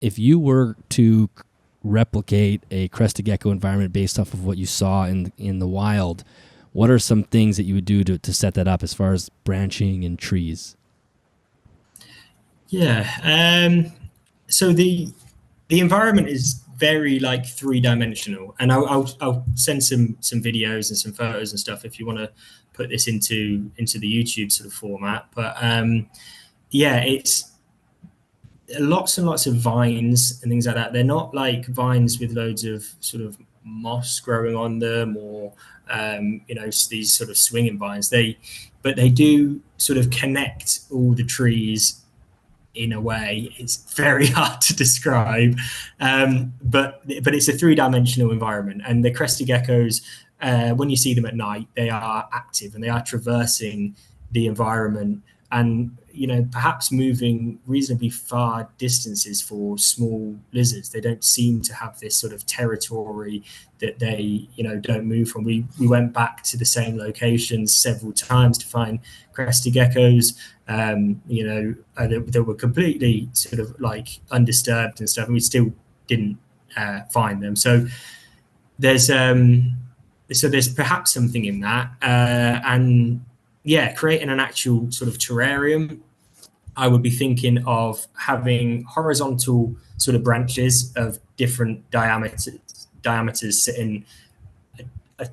if you were to replicate a Crested Gecko environment based off of what you saw in the wild, what are some things that you would do to set that up as far as branching and trees? Yeah. So the environment is very like three-dimensional, and I'll send some videos and some photos and stuff if you want to put this into the YouTube sort of format. But yeah, it's lots and lots of vines and things like that. They're not like vines with loads of sort of moss growing on them, or these sort of swinging vines. But they do sort of connect all the trees in a way. It's very hard to describe, but it's a three-dimensional environment. And the crested geckos, when you see them at night, they are active and they are traversing the environment, and perhaps moving reasonably far distances for small lizards. They don't seem to have this sort of territory that they don't move from. We went back to the same locations several times to find crested geckos, that were completely sort of like undisturbed and stuff, and we still didn't find them. So there's perhaps something in that, and yeah, creating an actual sort of terrarium. I would be thinking of having horizontal sort of branches of different diameters sitting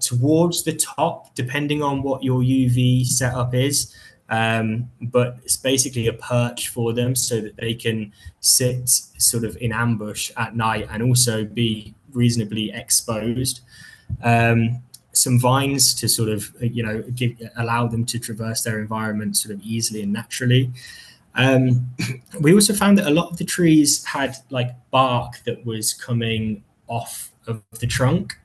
towards the top, depending on what your UV setup is. But it's basically a perch for them so that they can sit sort of in ambush at night and also be reasonably exposed. Some vines to sort of allow them to traverse their environment sort of easily and naturally. We also found that a lot of the trees had like bark that was coming off of the trunk.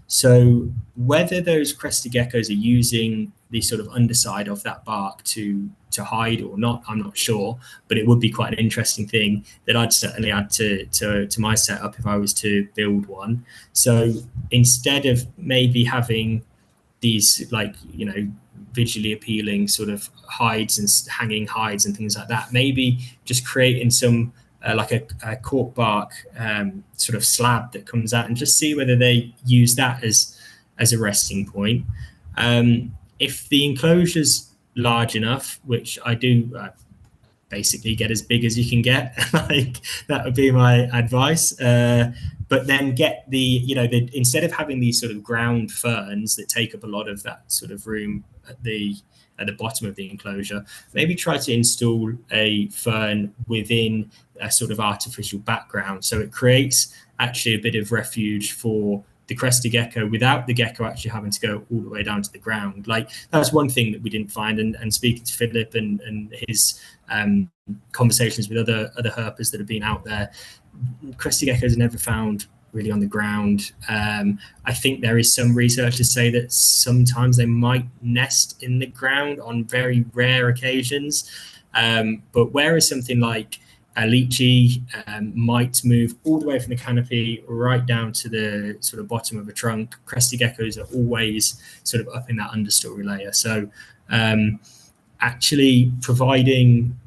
So whether those crested geckos are using the sort of underside of that bark to hide or not, I'm not sure, but it would be quite an interesting thing that I'd certainly add to my setup if I was to build one. So instead of maybe having these visually appealing sort of hides and hanging hides and things like that, maybe just creating some like a cork bark sort of slab that comes out, and just see whether they use that as a resting point. If the enclosure's large enough, which I do, basically get as big as you can get, like that would be my advice. But then get instead of having these sort of ground ferns that take up a lot of that sort of room at the bottom of the enclosure, maybe try to install a fern within a sort of artificial background, so it creates actually a bit of refuge for the crested gecko without the gecko actually having to go all the way down to the ground. Like, that's one thing that we didn't find, and speaking to Philip and his conversations with other herpers that have been out there, crested geckos are never found really on the ground. I think there is some research to say that sometimes they might nest in the ground on very rare occasions. But whereas something like a lychee might move all the way from the canopy right down to the sort of bottom of a trunk, crested geckos are always sort of up in that understory layer. So actually providing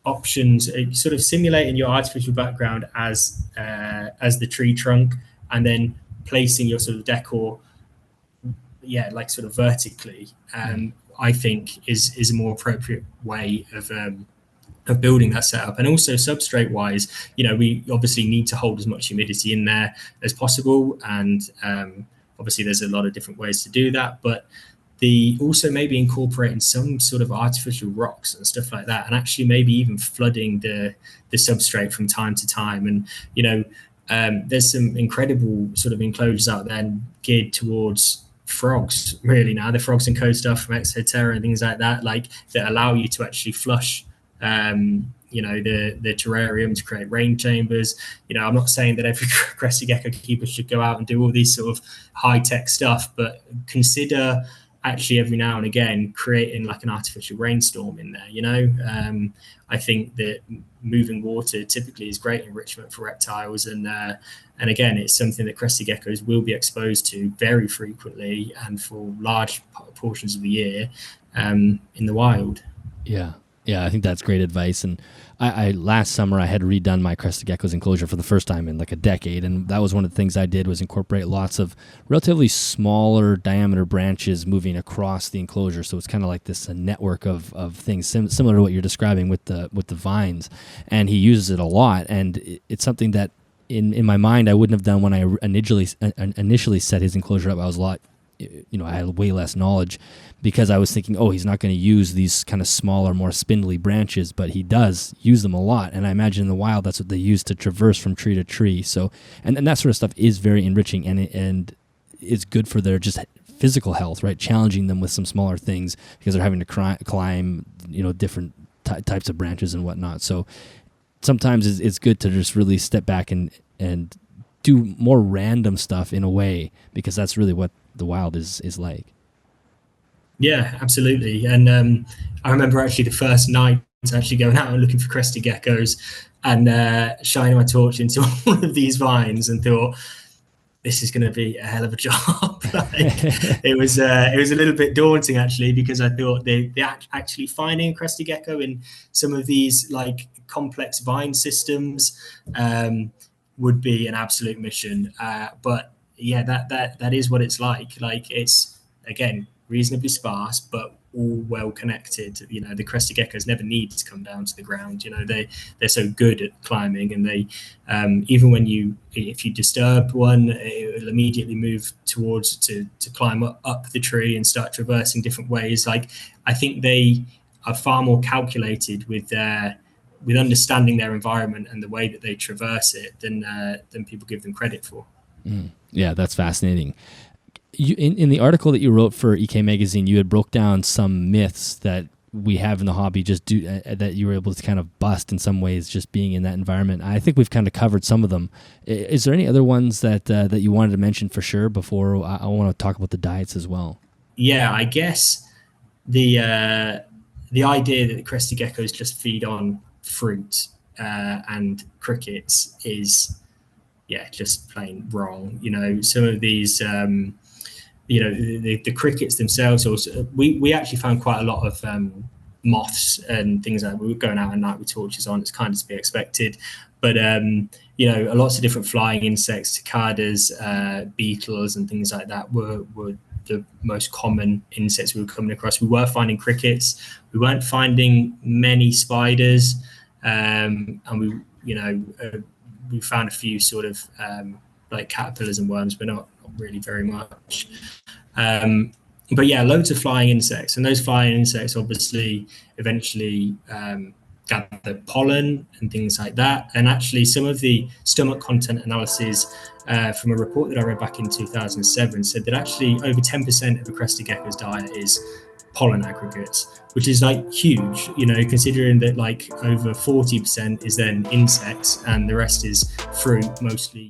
options, sort of simulating your artificial background as the tree trunk, and then placing your sort of decor, like sort of vertically, I think is a more appropriate way of building that setup. And also substrate wise, we obviously need to hold as much humidity in there as possible, and obviously there's a lot of different ways to do that, but also maybe incorporating some sort of artificial rocks and stuff like that, and actually maybe even flooding the substrate from time to time. And there's some incredible sort of enclosures out there geared towards frogs, really, now the Frogs and Co stuff from Exoterra and things like that, like that allow you to actually flush the terrarium to create rain chambers. I'm not saying that every crested gecko keeper should go out and do all these sort of high-tech stuff, but consider actually every now and again creating like an artificial rainstorm in there. I think that moving water typically is great enrichment for reptiles, and again, it's something that crested geckos will be exposed to very frequently and for large portions of the year in the wild. Yeah. Yeah, I think that's great advice. And I last summer I had redone my Crested Gecko's enclosure for the first time in like a decade, and that was one of the things I did was incorporate lots of relatively smaller diameter branches moving across the enclosure. So it's kind of like this network of things similar to what you're describing with the vines. And he uses it a lot, and it's something that in my mind I wouldn't have done when I initially set his enclosure up. I was a lot, I had way less knowledge because I was thinking, oh, he's not going to use these kind of smaller, more spindly branches, but he does use them a lot. And I imagine in the wild, that's what they use to traverse from tree to tree. So, and that sort of stuff is very enriching, and it's good for their just physical health, right? Challenging them with some smaller things because they're having to climb, different types of branches and whatnot. So sometimes it's good to just really step back and do more random stuff in a way, because that's really what the wild is like. Yeah, absolutely. And I remember actually the first night actually going out and looking for crested geckos and shining my torch into all of these vines and thought, this is going to be a hell of a job. It was a little bit daunting actually, because I thought they actually finding a crested gecko in some of these like complex vine systems would be an absolute mission. But yeah, that is what it's like. Like, it's, again, reasonably sparse, but all well connected. The crested geckos never need to come down to the ground. They're so good at climbing, and they even if you disturb one, it will immediately move towards to climb up the tree and start traversing different ways. Like, I think they are far more calculated with understanding their environment and the way that they traverse it than people give them credit for. Yeah, that's fascinating. In the article that you wrote for EK Magazine, you had broke down some myths that we have in the hobby, that you were able to kind of bust in some ways, just being in that environment. I think we've kind of covered some of them. Is there any other ones that you wanted to mention for sure before I want to talk about the diets as well? Yeah, I guess the idea that the crested geckos just feed on fruit and crickets is, just plain wrong. Some of these the crickets themselves also, we actually found quite a lot of moths and things like that. We were going out at night with torches on. It's kind of to be expected, but lots of different flying insects, cicadas, beetles and things like that were the most common insects we were coming across. We were finding crickets. We weren't finding many spiders, and we found a few sort of like caterpillars and worms, but not really very much. But yeah, loads of flying insects, and those flying insects obviously eventually gather pollen and things like that. And actually, some of the stomach content analysis from a report that I read back in 2007 said that actually over 10% of a crested gecko's diet is pollen aggregates, which is like huge, considering that like over 40% is then insects and the rest is fruit, mostly